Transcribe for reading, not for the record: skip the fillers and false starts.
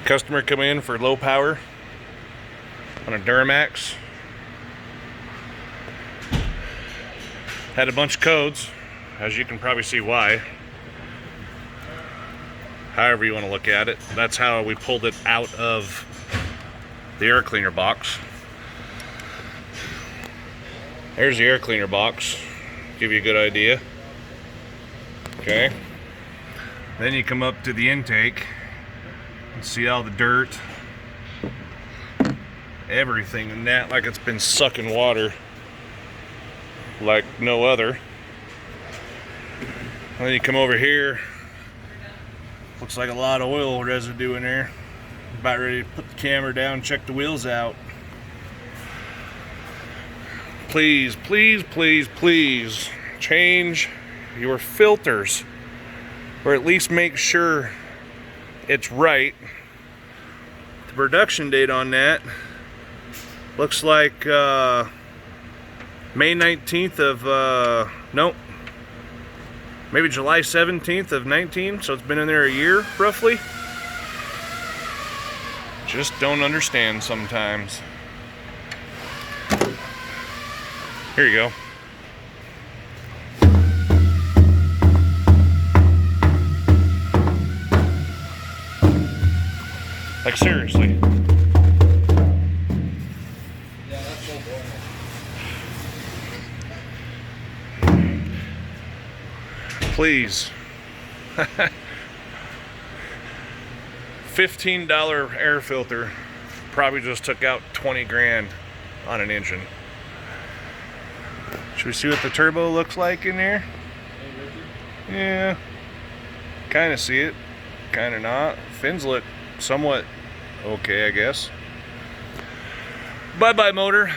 Customer come in for low power on a Duramax. Had a bunch of codes, as you can probably see why. However you want to look at it. That's how we pulled it out of the air cleaner box. There's the air cleaner box. Give you a good idea. Okay. Then you come up to the intake and see all the dirt, everything in that, like it's been sucking water like no other. And then you come over here, looks like a lot of oil residue in there. About ready to put the camera down, check the wheels out. Please, please, please, please change your filters, or at least make sure it's right. The production date on that looks like May 19th of nope, maybe July 17th of 19, so it's been in there a year roughly. Just don't understand sometimes. Here you go. Like seriously. Yeah, that's so boring. Please. $15 air filter probably just took out 20 grand on an engine. Should we see what the turbo looks like in there? Yeah. Kind of see it. Kind of not. Fins look somewhat okay, I guess. Bye-bye, motor.